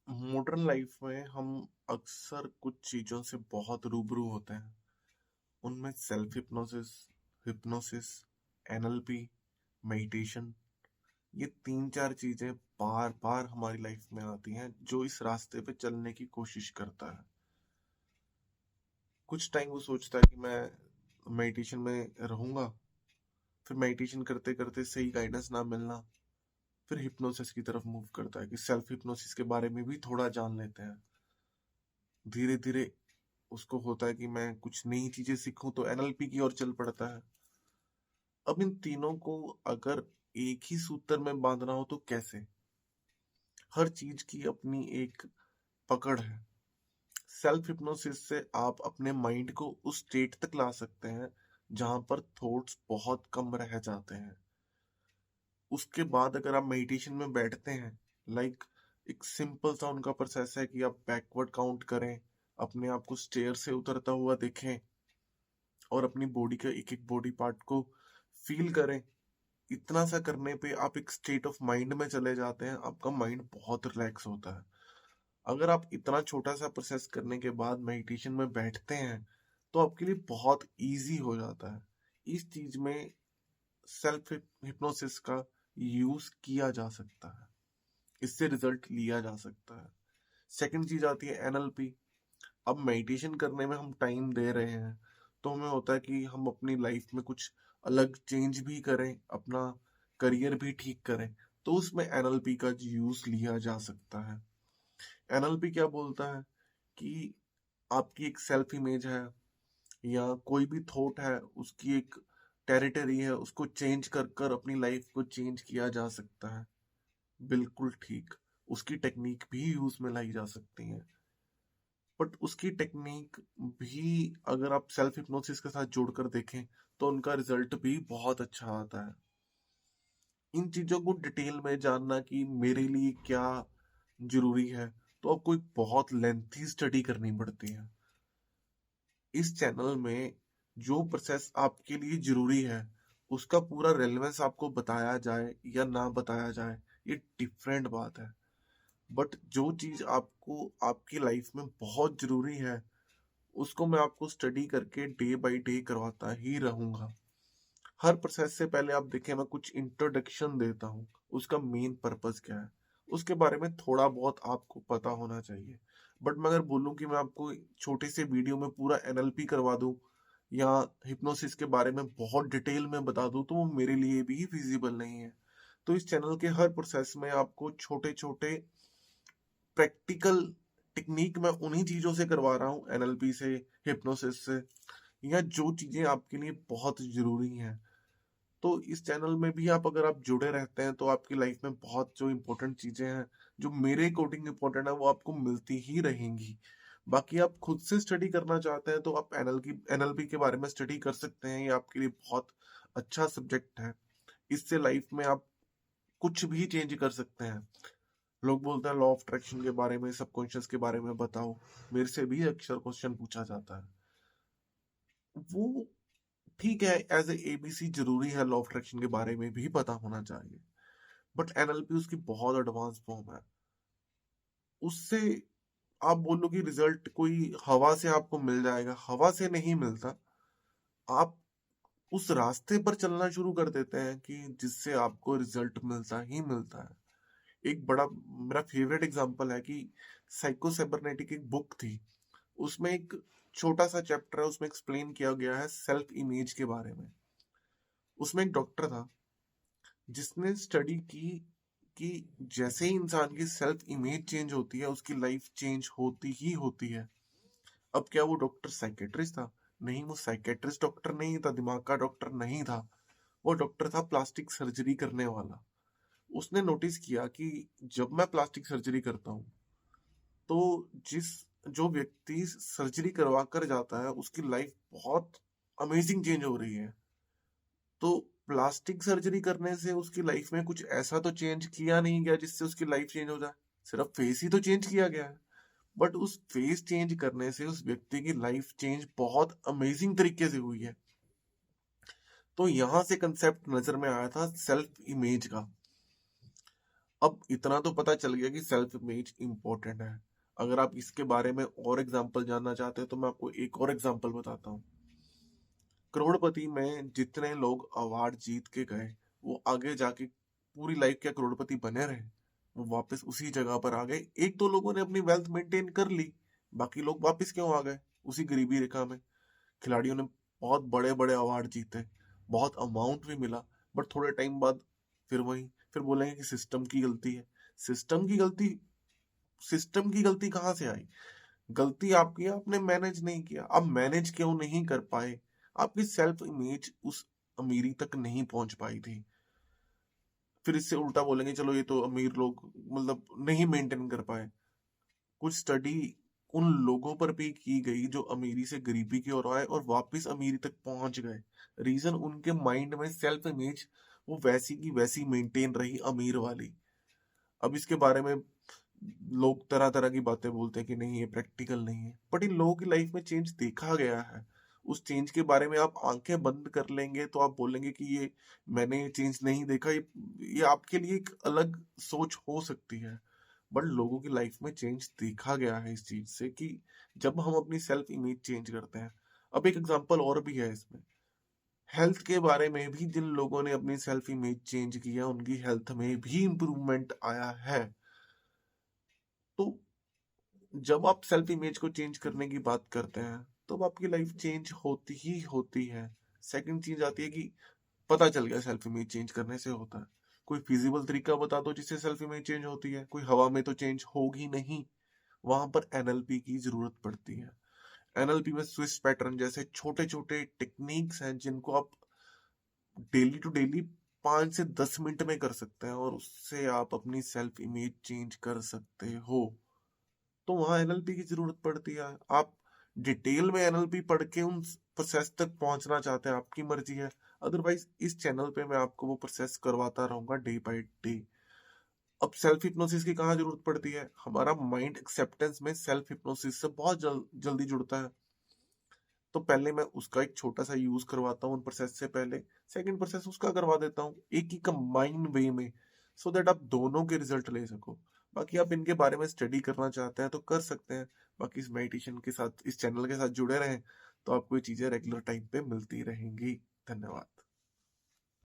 Modern life में हम अक्सर कुछ चीजों से बहुत रूबरू होते हैं। उनमें self hypnosis, hypnosis, NLP, meditation, ये तीन चार चीजें बार बार हमारी लाइफ में आती हैं जो इस रास्ते पे चलने की कोशिश करता है। कुछ टाइम वो सोचता है कि मैं मेडिटेशन में रहूंगा, फिर मेडिटेशन करते करते सही गाइडेंस ना मिलना, फिर हिप्नोसिस की तरफ मूव करता है कि सेल्फ हिप्नोसिस के बारे में भी थोड़ा जान लेते हैं। धीरे धीरे उसको होता है कि मैं कुछ नई चीजें सीखूं, तो एनएलपी की ओर चल पड़ता है। अब इन तीनों को अगर एक ही सूत्र में बांधना हो तो कैसे? हर चीज की अपनी एक पकड़ है। सेल्फ हिप्नोसिस से आप अपने माइंड को उस स्टेट तक ला सकते हैं जहां पर थॉट्स बहुत कम रह जाते हैं। उसके बाद अगर आप मेडिटेशन में बैठते हैं, लाइक एक सिंपल सा उनका प्रोसेस है कि आप बैकवर्ड काउंट करें, अपने आप को स्टेयर से उतरता हुआ देखें और अपनी बॉडी के एक एक बॉडी पार्ट को फील करें। इतना सा करने पे आप एक स्टेट ऑफ माइंड में चले जाते हैं, आपका माइंड बहुत रिलैक्स होता है। अगर आप इतना छोटा सा प्रोसेस करने के बाद मेडिटेशन में बैठते हैं तो आपके लिए बहुत इजी हो जाता है। इस चीज में सेल्फ हिप्नोसिस का यूज किया जा सकता है, इससे रिजल्ट लिया जा सकता है। सेकंड चीज आती है एनएलपी। अब मेडिटेशन करने में हम टाइम दे रहे हैं तो हमें होता है कि हम अपनी लाइफ में कुछ अलग चेंज भी करें, अपना करियर भी ठीक करें, तो उसमें एनएलपी का यूज लिया जा सकता है। एनएलपी क्या बोलता है कि आपकी एक सेल्फ इमेज है या कोई भी थॉट है, उसकी एक टेरिटरी है, उसको चेंज कर कर अपनी लाइफ को चेंज किया जा सकता है। बिल्कुल ठीक। उसकी टेक्निक भी यूज में लाई जा सकती है, बट उसकी टेक्निक भी अगर आप सेल्फ हिप्नोसिस के साथ जोड़कर देखें तो उनका रिजल्ट भी बहुत अच्छा आता है। इन चीजों को डिटेल में जानना कि मेरे लिए क्या जरूरी है, तो आपको एक बहुत लेंथी स्टडी करनी पड़ती है। इस चैनल में जो प्रोसेस आपके लिए जरूरी है उसका पूरा रेलेवेंस आपको बताया जाए या ना बताया जाए, ये डिफरेंट बात है। बट जो चीज आपको आपकी लाइफ में बहुत जरूरी है उसको मैं आपको स्टडी करके डे बाय डे करवाता ही रहूंगा। हर प्रोसेस से पहले आप देखें, मैं कुछ इंट्रोडक्शन देता हूँ, उसका मेन पर्पस क्या है, उसके बारे में थोड़ा बहुत आपको पता होना चाहिए। बट मैं अगर बोलूँ कि मैं आपको छोटे से वीडियो में पूरा एनएलपी करवा दूं या हिप्नोसिस के बारे में बहुत डिटेल में बता दूं तो वो मेरे लिए भी फिजिबल नहीं है। तो इस चैनल के हर प्रोसेस में आपको छोटे छोटे प्रैक्टिकल टेक्निक मैं उन्हीं चीजों से करवा रहा हूँ, एनएलपी से, हिप्नोसिस से, या जो चीजें आपके लिए बहुत जरूरी हैं। तो इस चैनल में भी आप अगर आप जुड़े रहते हैं तो आपकी लाइफ में बहुत जो इम्पोर्टेंट चीजें हैं जो मेरे अकॉर्डिंग इम्पोर्टेंट है वो आपको मिलती ही रहेंगी। बाकी आप खुद से स्टडी करना चाहते हैं तो आप एनएलपी के बारे में स्टडी कर सकते हैं, ये आपके लिए बहुत अच्छा सब्जेक्ट है। इससे लाइफ में आप कुछ भी चेंज कर सकते हैं। लोग बोलते हैं लॉ ऑफ अट्रैक्शन के बारे में, सबकॉन्शियस के बारे में बताओ, मेरे से भी अक्सर क्वेश्चन पूछा जाता है। वो ठीक है, एज ए एबीसी जरूरी है, लॉ ऑफ अट्रैक्शन के बारे में भी पता होना चाहिए, बट एनएलपी उसकी बहुत एडवांस फॉर्म है। उससे आप बोलो कि रिजल्ट कोई हवा से आपको मिल जाएगा, हवा से नहीं मिलता। आप उस रास्ते पर चलना शुरू कर देते हैं कि जिससे आपको रिजल्ट मिलता ही मिलता है। एक बड़ा मेरा फेवरेट एग्जांपल है कि साइको साइबरनेटिक एक बुक थी, उसमें एक छोटा सा चैप्टर है, उसमें एक्सप्लेन किया गया है सेल्फ इमेज के बारे में। उसमें एक डॉक्टर था जिसने स्टडी की कि जैसे ही इंसान की सेल्फ इमेज चेंज होती है उसकी लाइफ चेंज होती ही होती है। अब क्या वो डॉक्टर साइकेट्रिस्ट था? नहीं, वो साइकेट्रिस्ट डॉक्टर नहीं था, दिमाग का डॉक्टर नहीं था। वो डॉक्टर था प्लास्टिक सर्जरी करने वाला। उसने नोटिस किया कि जब मैं प्लास्टिक सर्जरी करता हूँ तो जिस जो व्यक्ति सर्जरी करवा कर जाता है उसकी लाइफ बहुत अमेजिंग चेंज हो रही है। तो प्लास्टिक सर्जरी करने से उसकी लाइफ में कुछ ऐसा तो चेंज किया नहीं गया जिससे उसकी लाइफ चेंज हो जाए, सिर्फ फेस ही तो चेंज किया गया है। बट उस फेस चेंज करने से उस व्यक्ति की लाइफ चेंज बहुत अमेजिंग तरीके से हुई है। तो यहां से कंसेप्ट नजर में आया था सेल्फ इमेज का। अब इतना तो पता चल गया कि सेल्फ इमेज इंपॉर्टेंट है। अगर आप इसके बारे में और एग्जांपल जानना चाहते हो तो मैं आपको एक और एग्जांपल बताता हूँ। करोड़पति में जितने लोग अवार्ड जीत के गए, वो आगे जाके पूरी लाइफ क्या करोड़पति बने रहे? वो वापस उसी जगह पर आ गए। एक दो लोगों ने अपनी वेल्थ मेंटेन कर ली, बाकी लोग वापस क्यों आ गए उसी गरीबी रेखा में? खिलाड़ियों ने बहुत बड़े बड़े अवार्ड जीते, बहुत अमाउंट भी मिला, बट थोड़े टाइम बाद फिर वही, फिर बोलेंगे कि सिस्टम की गलती है। सिस्टम की गलती? सिस्टम की गलती कहाँ से आई? गलती आपकी है, आपने मैनेज नहीं किया। आप मैनेज क्यों नहीं कर पाए? आपकी सेल्फ इमेज उस अमीरी तक नहीं पहुंच पाई थी। फिर इससे उल्टा बोलेंगे चलो ये तो अमीर लोग मतलब नहीं मेंटेन कर पाए। कुछ स्टडी उन लोगों पर भी की गई जो अमीरी से गरीबी की ओर आए और वापस अमीरी तक पहुंच गए। रीजन उनके माइंड में सेल्फ इमेज वो वैसी की वैसी मेंटेन रही अमीर वाली। अब इसके बारे में लोग तरह तरह की बातें बोलते हैं कि नहीं ये प्रैक्टिकल नहीं है, बट इन लोगों की लाइफ में चेंज देखा गया है। उस चेंज के बारे में आप आंखें बंद कर लेंगे तो आप बोलेंगे कि ये मैंने ये चेंज नहीं देखा, ये आपके लिए एक अलग सोच हो सकती है। बट लोगों की लाइफ में चेंज देखा गया है इस चीज से कि जब हम अपनी सेल्फ इमेज चेंज करते हैं। अब एक एग्जांपल और भी है इसमें, हेल्थ के बारे में भी जिन लोगों ने अपनी सेल्फ इमेज चेंज किया उनकी हेल्थ में भी इम्प्रूवमेंट आया है। तो जब आप सेल्फ इमेज को चेंज करने की बात करते हैं तो आपकी लाइफ चेंज होती ही होती है। सेकंड चीज आती है कि पता चल गया सेल्फ इमेज चेंज करने से होता है। कोई फिजिबल तरीका बता दो जिससे सेल्फ इमेज चेंज होती है? कोई हवा में तो चेंज होगी नहीं। वहां पर एनएलपी की जरूरत पड़ती है। एनएलपी में स्विच पैटर्न जैसे छोटे छोटे टेक्निक्स हैं जिनको आप डेली टू डेली 5 से 10 मिनट में कर सकते हैं और उससे आप अपनी सेल्फ इमेज चेंज कर सकते हो। तो वहां एनएलपी की जरूरत पड़ती है। आप डिटेल में एनएलपी पढ़ के उन प्रोसेस तक पहुंचना चाहते हैं, आपकी मर्जी है। अदरवाइज इस चैनल पे मैं आपको वो प्रोसेस करवाता रहूंगा डे बाय डे। अब सेल्फ हिप्नोसिस की कहाँ जरूरत पड़ती है? हमारा माइंड एक्सेप्टेंस में सेल्फ हिप्नोसिस से बहुत जल्दी जुड़ता है। तो पहले मैं उसका एक छोटा सा यूज करवाता हूँ उन प्रोसेस से पहले, सेकंड प्रोसेस उसका करवा देता हूँ एक ही कंबाइंड वे में, सो दैट आप दोनों के रिजल्ट ले सको। बाकी आप इनके बारे में स्टडी करना चाहते हैं तो कर सकते हैं। बाकी इस मेडिटेशन के साथ, इस चैनल के साथ जुड़े रहें तो आपको ये चीजें रेगुलर टाइम पे मिलती रहेंगी। धन्यवाद।